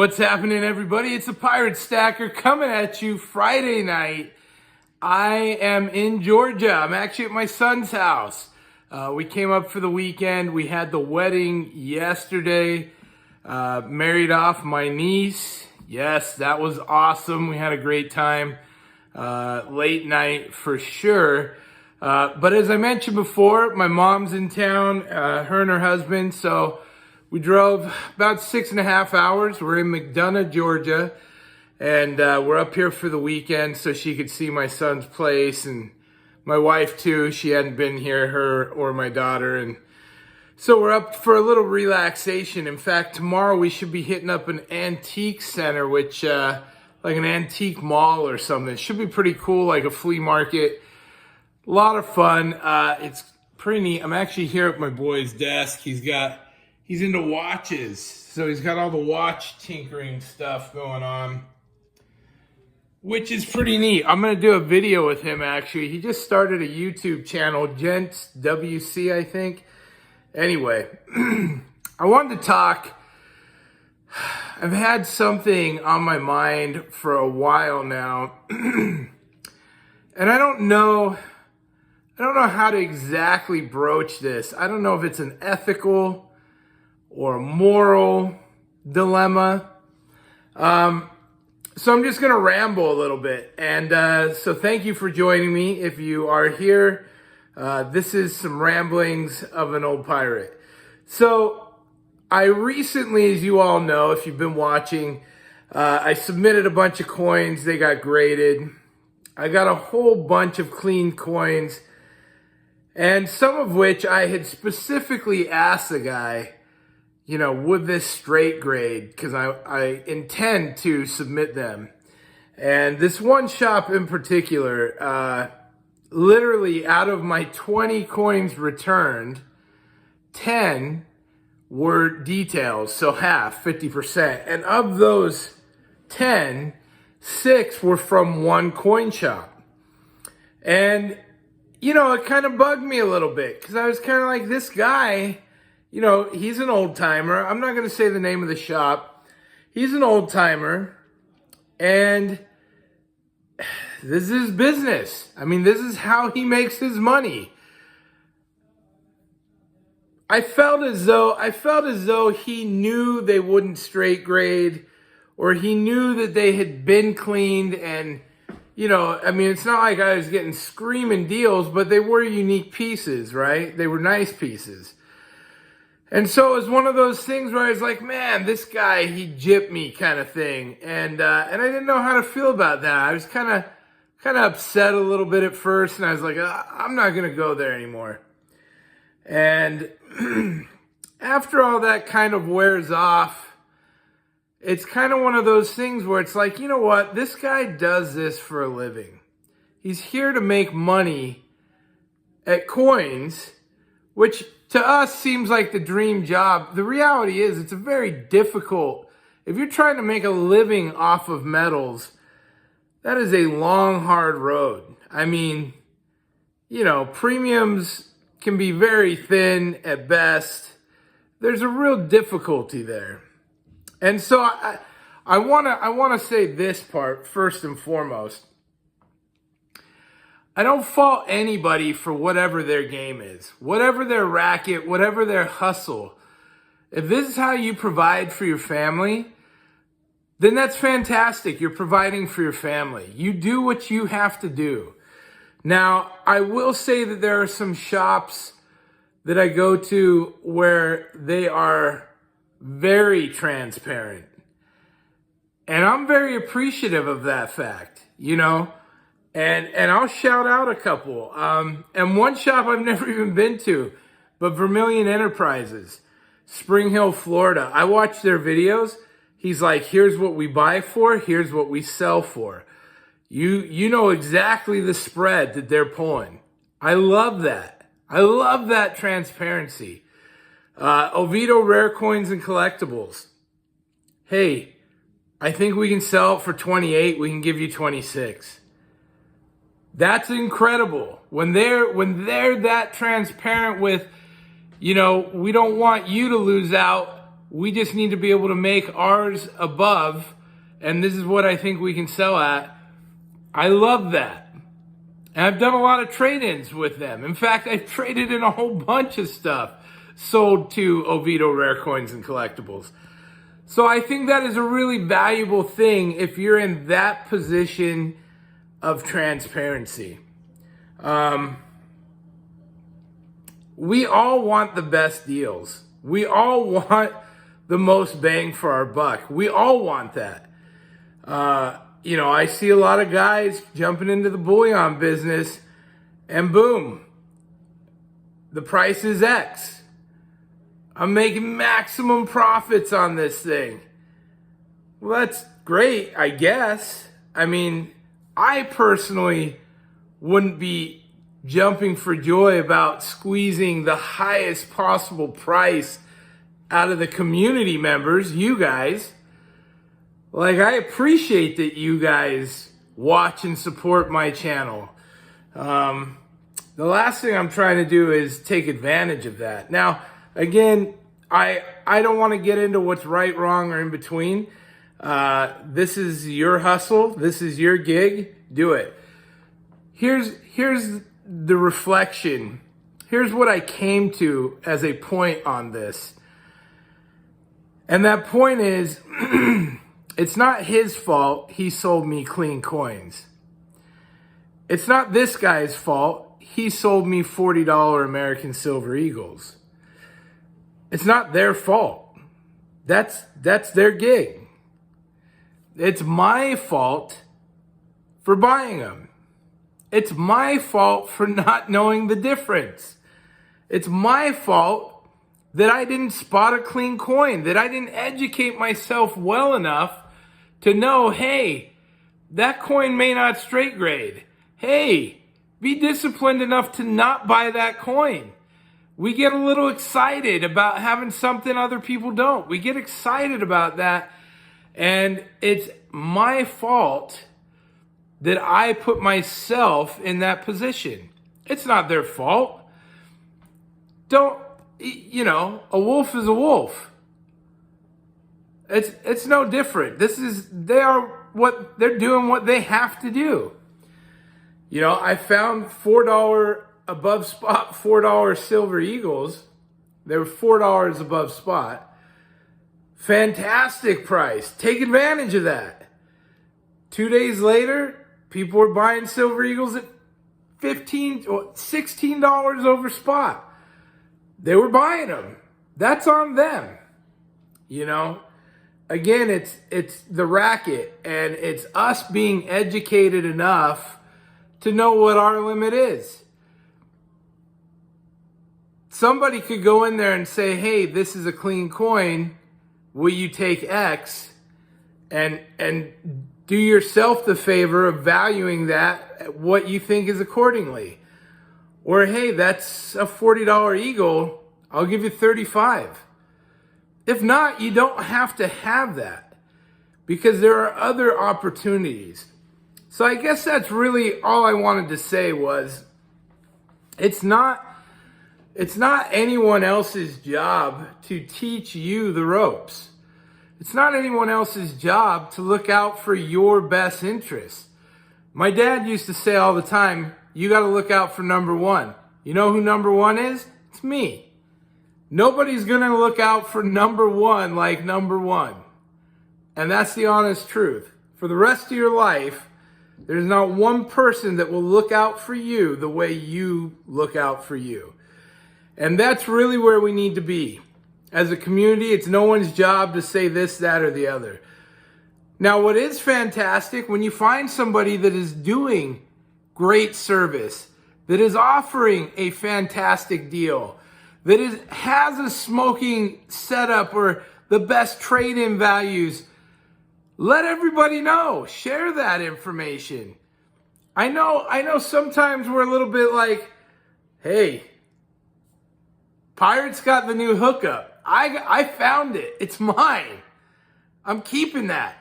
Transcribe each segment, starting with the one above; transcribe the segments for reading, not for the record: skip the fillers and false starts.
What's happening, everybody? It's a Pirate Stacker coming at you Friday night. I am in Georgia. I'm actually at my son's house. We came up for the weekend. We had the wedding yesterday. Married off my niece. Yes, that was awesome. We had a great time. Late night for sure. But as I mentioned before, my mom's in town, her and her husband. So we drove about 6.5 hours. We're in McDonough, Georgia. And we're up here for the weekend so she could see my son's place. And my wife too. She hadn't been here, her or my daughter. And so we're up for a little relaxation. In fact, tomorrow we should be hitting up an antique center, which like an antique mall or something. It should be pretty cool, like a flea market. A lot of fun. It's pretty neat. I'm actually here at my boy's desk. He's into watches. So he's got all the watch tinkering stuff going on, which is pretty neat. I'm going to do a video with him, actually. He just started a YouTube channel, Gents WC, I think. Anyway, I wanted to talk. I've had something on my mind for a while now. And I don't know how to exactly broach this. I don't know if it's an ethical or a moral dilemma. So I'm just going to ramble a little bit. And so thank you for joining me. If you are here, this is some ramblings of an old pirate. So I recently, as you all know, if you've been watching, I submitted a bunch of coins. They got graded. I got a whole bunch of clean coins, and some of which I had specifically asked the guy, you know, would this straight grade? Because I intend to submit them. And this one shop in particular, literally out of my 20 coins returned, 10 were details, so half, 50%. And of those 10, 6 were from one coin shop. And, you know, it kind of bugged me a little bit because I was kind of like, this guy, you know, he's an old timer. I'm not going to say the name of the shop. He's an old timer. And this is business. I mean, this is how he makes his money. I felt as though he knew they wouldn't straight grade, or he knew that they had been cleaned. And, you know, I mean, it's not like I was getting screaming deals, but they were unique pieces, right? They were nice pieces. And so it was one of those things where I was like, man, this guy, he gypped me kind of thing. And I didn't know how to feel about that. I was kind of upset a little bit at first, and I was like, I'm not going to go there anymore. And after all that kind of wears off, it's kind of one of those things where it's like, you know what? This guy does this for a living. He's here to make money at coins, which to us seems like the dream job. The reality is it's a very difficult, if you're trying to make a living off of metals, that is a long, hard road. I mean, you know, premiums can be very thin at best. There's a real difficulty there. And so I want to say this part first and foremost. I don't fault anybody for whatever their game is, whatever their racket, whatever their hustle. If this is how you provide for your family, then that's fantastic. You're providing for your family. You do what you have to do. Now, I will say that there are some shops that I go to where they are very transparent. And I'm very appreciative of that fact, you know. And I'll shout out a couple. And one shop I've never even been to, but Vermilion Enterprises, Spring Hill, Florida. I watch their videos. He's like, here's what we buy for, here's what we sell for. You know exactly the spread that they're pulling. I love that. I love that transparency. Oviedo Rare Coins and Collectibles. Hey, I think we can sell it for 28. We can give you 26. That's incredible. When they're that transparent with, you know, we don't want you to lose out We just need to be able to make ours above, and this is what I think we can sell at. I love that. And I've done a lot of trade-ins with them. In fact, I've traded in a whole bunch of stuff sold to Oviedo Rare Coins and Collectibles. So I think that is a really valuable thing if you're in that position of transparency. We all want the best deals. We all want the most bang for our buck. We all want that. I see a lot of guys jumping into the bullion business and boom, the price is X. I'm making maximum profits on this thing. Well, that's great, I guess. I mean, I personally wouldn't be jumping for joy about squeezing the highest possible price out of the community members, you guys. Like, I appreciate that you guys watch and support my channel. The last thing I'm trying to do is take advantage of that. Now, again, I don't want to get into what's right, wrong, or in between. This is your hustle. This is your gig. Do it. Here's the reflection. Here's what I came to as a point on this. And that point is, it's not his fault he sold me clean coins. It's not this guy's fault he sold me $40 American Silver Eagles. It's not their fault. That's their gig. It's my fault for buying them. It's my fault for not knowing the difference. It's my fault that I didn't spot a clean coin, that I didn't educate myself well enough to know, hey, that coin may not straight grade. Hey, be disciplined enough to not buy that coin. We get a little excited about having something other people don't. We get excited about that, and it's my fault that I put myself in that position. It's not their fault. A wolf is a wolf. It's no different. They're doing what they have to do. I found $4 above spot, $4 Silver Eagles. They were $4 above spot. Fantastic price. Take advantage of that. 2 days later, people were buying Silver Eagles at $15 or $16 over spot. They were buying them. That's on them. Again, it's the racket, and it's us being educated enough to know what our limit is. Somebody could go in there and say, hey, this is a clean coin. Will you take X? And do yourself the favor of valuing that at what you think is accordingly. Or, hey, that's a $40 Eagle. I'll give you 35. If not, you don't have to have that, because there are other opportunities. So I guess that's really all I wanted to say was, it's not anyone else's job to teach you the ropes. It's not anyone else's job to look out for your best interests. My dad used to say all the time, you got to look out for number one. You know who number one is? It's me. Nobody's going to look out for number one like number one. And that's the honest truth. For the rest of your life, there's not one person that will look out for you the way you look out for you. And that's really where we need to be. As a community, it's no one's job to say this, that, or the other. Now, what is fantastic, when you find somebody that is doing great service, that is offering a fantastic deal, that has a smoking setup or the best trade-in values, let everybody know. Share that information. I know sometimes we're a little bit like, hey, Pirate's got the new hookup. I found it. It's mine. I'm keeping that.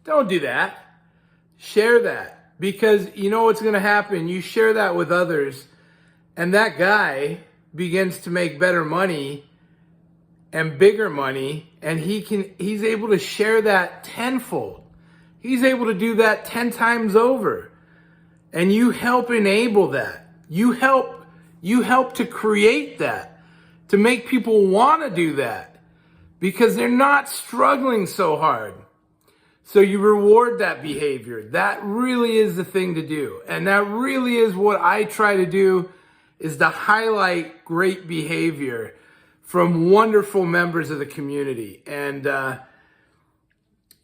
Don't do that. Share that. Because you know what's going to happen. You share that with others, and that guy begins to make better money and bigger money and he's able to share that tenfold. He's able to do that 10 times over. And you help enable that. You help to create that, to make people want to do that because they're not struggling so hard. So you reward that behavior. That really is the thing to do. And that really is what I try to do, is to highlight great behavior from wonderful members of the community. And,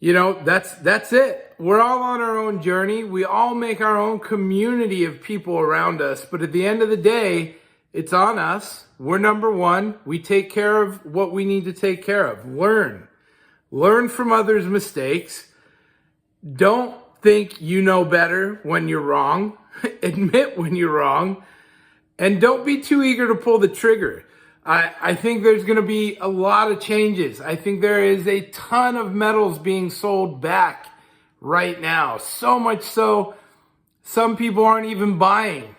that's it. We're all on our own journey. We all make our own community of people around us. But at the end of the day, it's on us. We're number one. We take care of what we need to take care of. Learn from others' mistakes. Don't think you know better when you're wrong. Admit when you're wrong. And don't be too eager to pull the trigger. I think there's going to be a lot of changes. I think there is a ton of metals being sold back right now. So much so, some people aren't even buying.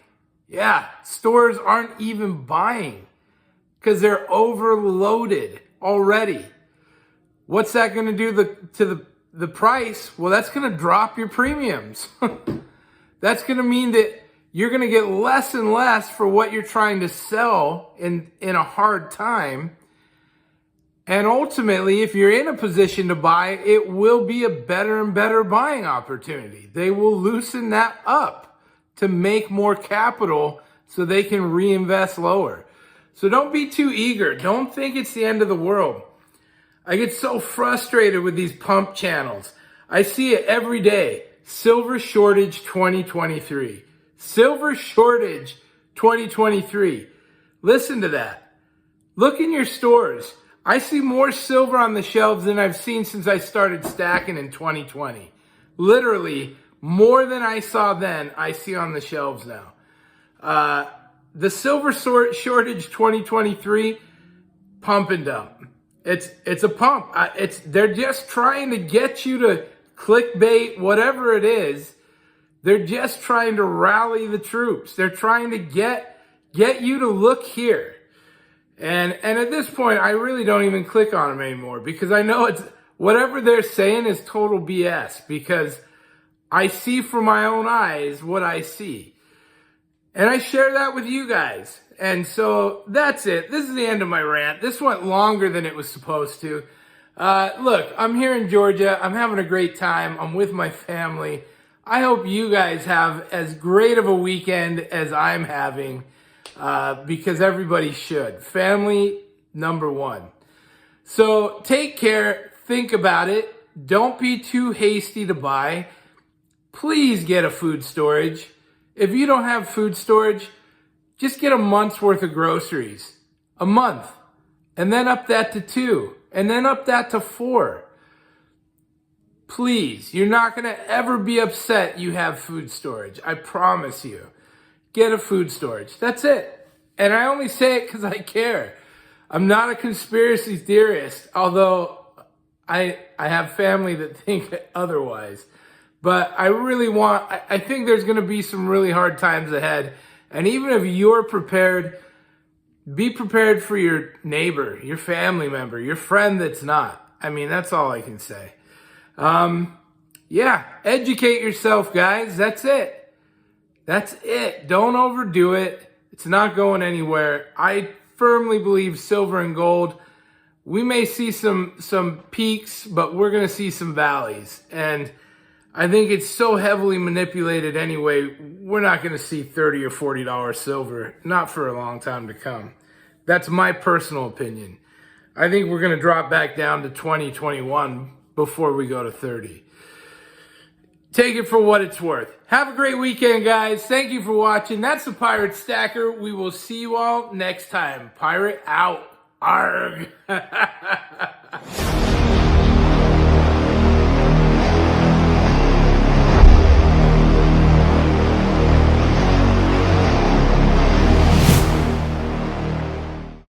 Yeah, stores aren't even buying because they're overloaded already. What's that going to do to the price? Well, that's going to drop your premiums. That's going to mean that you're going to get less and less for what you're trying to sell in a hard time. And ultimately, if you're in a position to buy, it will be a better and better buying opportunity. They will loosen that up to make more capital so they can reinvest lower. So don't be too eager. Don't think it's the end of the world. I get so frustrated with these pump channels. I see it every day. Silver shortage 2023. Silver shortage 2023. Listen to that. Look in your stores. I see more silver on the shelves than I've seen since I started stacking in 2020. Literally, more than I saw then, I see on the shelves now. The silver shortage 2023, pump and dump. It's a pump. They're just trying to get you to clickbait, whatever it is. They're just trying to rally the troops. They're trying to get you to look here. And at this point, I really don't even click on them anymore because I know it's whatever they're saying is total BS because I see from my own eyes what I see. And I share that with you guys. And so that's it. This is the end of my rant. This went longer than it was supposed to. Look, I'm here in Georgia. I'm having a great time. I'm with my family. I hope you guys have as great of a weekend as I'm having, because everybody should. Family, number one. So take care. Think about it. Don't be too hasty to buy. Please get a food storage. If you don't have food storage, just get a month's worth of groceries. A month. And then up that to 2. And then up that to 4. Please, you're not going to ever be upset you have food storage. I promise you. Get a food storage. That's it. And I only say it because I care. I'm not a conspiracy theorist, although I have family that think otherwise. But I think there's going to be some really hard times ahead. And even if you're prepared, be prepared for your neighbor, your family member, your friend that's not. I mean, that's all I can say. Educate yourself, guys. That's it. That's it. Don't overdo it. It's not going anywhere. I firmly believe silver and gold, we may see some peaks, but we're going to see some valleys. And I think it's so heavily manipulated anyway, we're not going to see $30 or $40 silver, not for a long time to come. That's my personal opinion. I think we're going to drop back down to 2021 before we go to 30. Take it for what it's worth. Have a great weekend, guys. Thank you for watching. That's the Pirate Stacker. We will see you all next time. Pirate out. Arg.